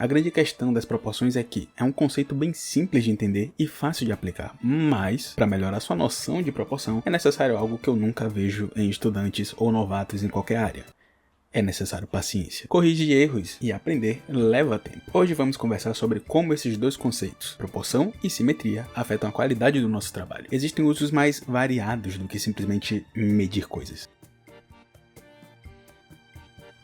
A grande questão das proporções é que é um conceito bem simples de entender e fácil de aplicar, mas para melhorar sua noção de proporção é necessário algo que eu nunca vejo em estudantes ou novatos em qualquer área. É necessário paciência. Corrigir erros e aprender leva tempo. Hoje vamos conversar sobre como esses dois conceitos, proporção e simetria, afetam a qualidade do nosso trabalho. Existem usos mais variados do que simplesmente medir coisas.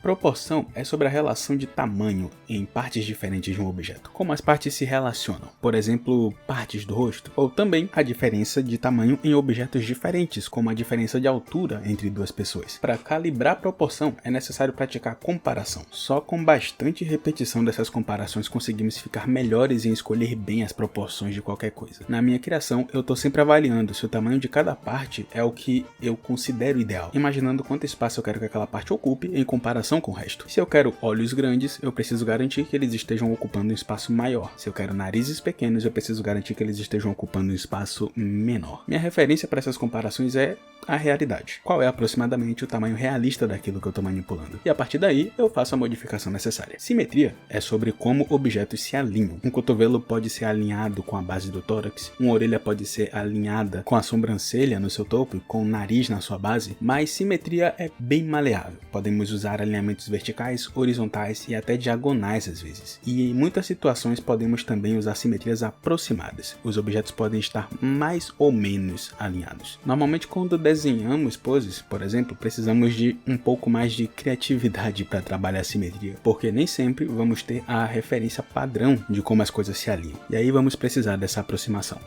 Proporção é sobre a relação de tamanho em partes diferentes de um objeto, como as partes se relacionam, por exemplo, partes do rosto, ou também a diferença de tamanho em objetos diferentes, como a diferença de altura entre duas pessoas. Para calibrar a proporção é necessário praticar a comparação. Só com bastante repetição dessas comparações conseguimos ficar melhores em escolher bem as proporções de qualquer coisa. Na minha criação, eu estou sempre avaliando se o tamanho de cada parte é o que eu considero ideal, imaginando quanto espaço eu quero que aquela parte ocupe em comparação com o resto. Se eu quero olhos grandes, eu preciso garantir que eles estejam ocupando um espaço maior. Se eu quero narizes pequenos, eu preciso garantir que eles estejam ocupando um espaço menor. Minha referência para essas comparações é a realidade. Qual é aproximadamente o tamanho realista daquilo que eu estou manipulando? E a partir daí, eu faço a modificação necessária. Simetria é sobre como objetos se alinham. Um cotovelo pode ser alinhado com a base do tórax, uma orelha pode ser alinhada com a sobrancelha no seu topo e com o nariz na sua base, mas simetria é bem maleável. Podemos usar alinhamentos verticais, horizontais e até diagonais às vezes. E em muitas situações podemos também usar simetrias aproximadas. Os objetos podem estar mais ou menos alinhados. Normalmente quando desenhamos poses, por exemplo, precisamos de um pouco mais de criatividade para trabalhar a simetria, porque nem sempre vamos ter a referência padrão de como as coisas se alinham. E aí vamos precisar dessa aproximação.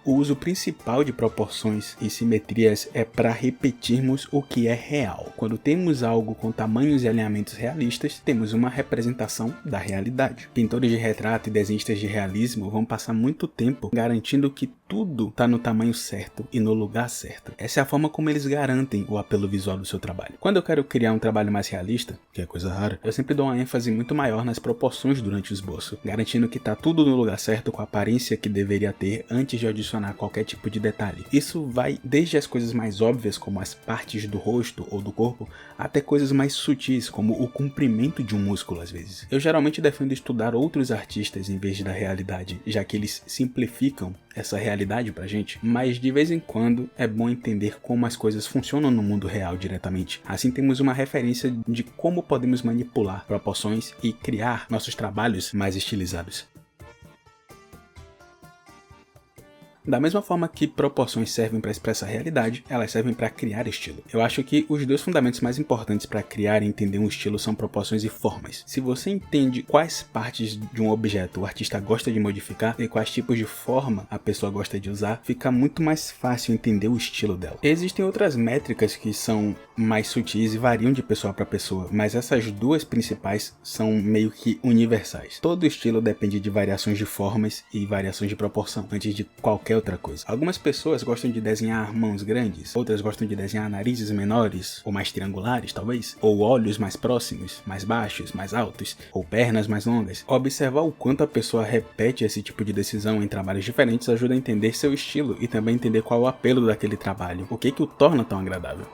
O uso principal de proporções e simetrias é para repetirmos o que é real. Quando temos algo com tamanhos e alinhamentos realistas, temos uma representação da realidade. Pintores de retrato e desenhistas de realismo vão passar muito tempo garantindo que tudo está no tamanho certo e no lugar certo. Essa é a forma como eles garantem o apelo visual do seu trabalho. Quando eu quero criar um trabalho mais realista, que é coisa rara, eu sempre dou uma ênfase muito maior nas proporções durante o esboço, garantindo que está tudo no lugar certo com a aparência que deveria ter antes de adicionar qualquer tipo de detalhe. Isso vai desde as coisas mais óbvias, como as partes do rosto ou do corpo, até coisas mais sutis, como o comprimento de um músculo às vezes. Eu geralmente defendo estudar outros artistas em vez da realidade, já que eles simplificam essa realidade pra gente, mas de vez em quando é bom entender como as coisas funcionam no mundo real diretamente. Assim temos uma referência de como podemos manipular proporções e criar nossos trabalhos mais estilizados. Da mesma forma que proporções servem para expressar a realidade, elas servem para criar estilo. Eu acho que os dois fundamentos mais importantes para criar e entender um estilo são proporções e formas. Se você entende quais partes de um objeto o artista gosta de modificar e quais tipos de forma a pessoa gosta de usar, fica muito mais fácil entender o estilo dela. Existem outras métricas que são mais sutis e variam de pessoa para pessoa, mas essas duas principais são meio que universais. Todo estilo depende de variações de formas e variações de proporção, antes de qualquer outra coisa. Algumas pessoas gostam de desenhar mãos grandes, outras gostam de desenhar narizes menores, ou mais triangulares talvez, ou olhos mais próximos, mais baixos, mais altos, ou pernas mais longas. Observar o quanto a pessoa repete esse tipo de decisão em trabalhos diferentes ajuda a entender seu estilo e também entender qual é o apelo daquele trabalho, o que o torna tão agradável.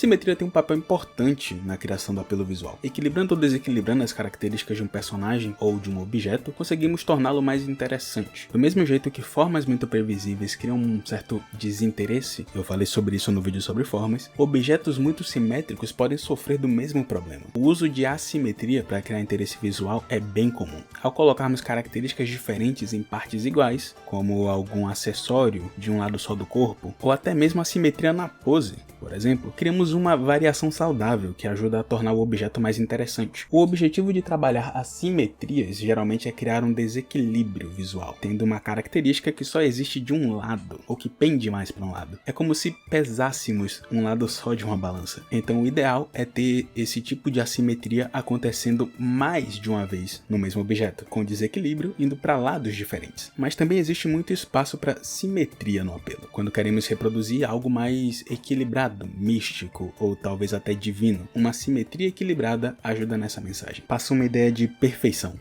Simetria tem um papel importante na criação do apelo visual. Equilibrando ou desequilibrando as características de um personagem ou de um objeto, conseguimos torná-lo mais interessante. Do mesmo jeito que formas muito previsíveis criam um certo desinteresse, eu falei sobre isso no vídeo sobre formas, objetos muito simétricos podem sofrer do mesmo problema. O uso de assimetria para criar interesse visual é bem comum. Ao colocarmos características diferentes em partes iguais, como algum acessório de um lado só do corpo, ou até mesmo assimetria na pose, por exemplo, criamos uma variação saudável que ajuda a tornar o objeto mais interessante. O objetivo de trabalhar assimetrias geralmente é criar um desequilíbrio visual, tendo uma característica que só existe de um lado, ou que pende mais para um lado. É como se pesássemos um lado só de uma balança. Então o ideal é ter esse tipo de assimetria acontecendo mais de uma vez no mesmo objeto, com desequilíbrio indo para lados diferentes. Mas também existe muito espaço para simetria no apelo, quando queremos reproduzir algo mais equilibrado, místico ou talvez até divino. Uma simetria equilibrada ajuda nessa mensagem. Passa uma ideia de perfeição.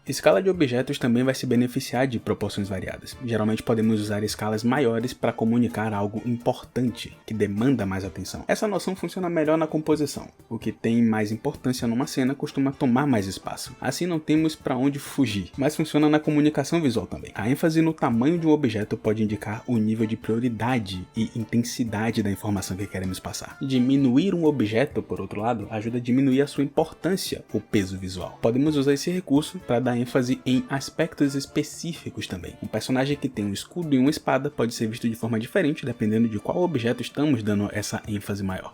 Escala de objetos também vai se beneficiar de proporções variadas. Geralmente podemos usar escalas maiores para comunicar algo importante, que demanda mais atenção. Essa noção funciona melhor na composição. O que tem mais importância numa cena costuma tomar mais espaço. Assim não temos para onde fugir, mas funciona na comunicação visual também. A ênfase no tamanho de um objeto pode indicar o nível de prioridade e intensidade da informação que queremos passar. Diminuir um objeto, por outro lado, ajuda a diminuir a sua importância, o peso visual. Podemos usar esse recurso para dar ênfase em aspectos específicos também. Um personagem que tem um escudo e uma espada pode ser visto de forma diferente dependendo de qual objeto estamos dando essa ênfase maior.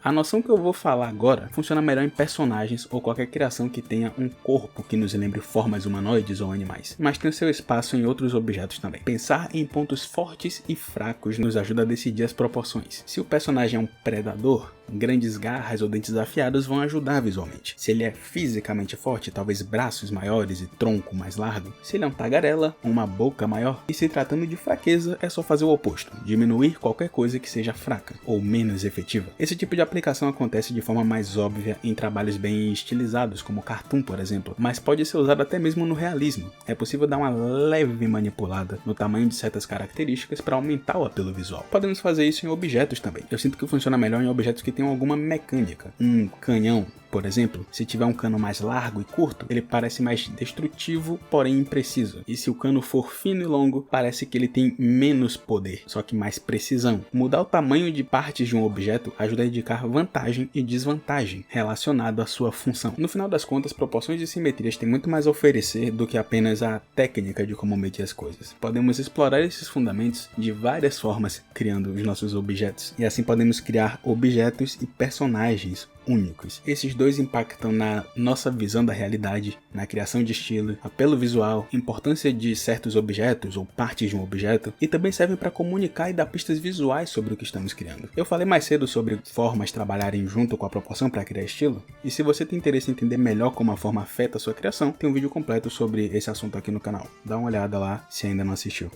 A noção que eu vou falar agora funciona melhor em personagens ou qualquer criação que tenha um corpo que nos lembre formas humanoides ou animais, mas tem seu espaço em outros objetos também. Pensar em pontos fortes e fracos nos ajuda a decidir as proporções. Se o personagem é um predador, grandes garras ou dentes afiados vão ajudar visualmente. Se ele é fisicamente forte, talvez braços maiores e tronco mais largo. Se ele é um tagarela, uma boca maior. E se tratando de fraqueza, é só fazer o oposto, diminuir qualquer coisa que seja fraca ou menos efetiva. Esse tipo de aplicação acontece de forma mais óbvia em trabalhos bem estilizados, como cartoon, por exemplo, mas pode ser usado até mesmo no realismo. É possível dar uma leve manipulada no tamanho de certas características para aumentar o apelo visual. Podemos fazer isso em objetos também. Eu sinto que funciona melhor em objetos que tem alguma mecânica. Um canhão, por exemplo, se tiver um cano mais largo e curto, ele parece mais destrutivo, porém impreciso. E se o cano for fino e longo, parece que ele tem menos poder, só que mais precisão. Mudar o tamanho de partes de um objeto ajuda a indicar vantagem e desvantagem relacionado à sua função. No final das contas, proporções e simetrias têm muito mais a oferecer do que apenas a técnica de como medir as coisas. Podemos explorar esses fundamentos de várias formas, criando os nossos objetos. E assim podemos criar objetos e personagens únicos. Esses dois impactam na nossa visão da realidade, na criação de estilo, apelo visual, importância de certos objetos ou partes de um objeto, e também servem para comunicar e dar pistas visuais sobre o que estamos criando. Eu falei mais cedo sobre formas trabalharem junto com a proporção para criar estilo, e se você tem interesse em entender melhor como a forma afeta a sua criação, tem um vídeo completo sobre esse assunto aqui no canal. Dá uma olhada lá se ainda não assistiu.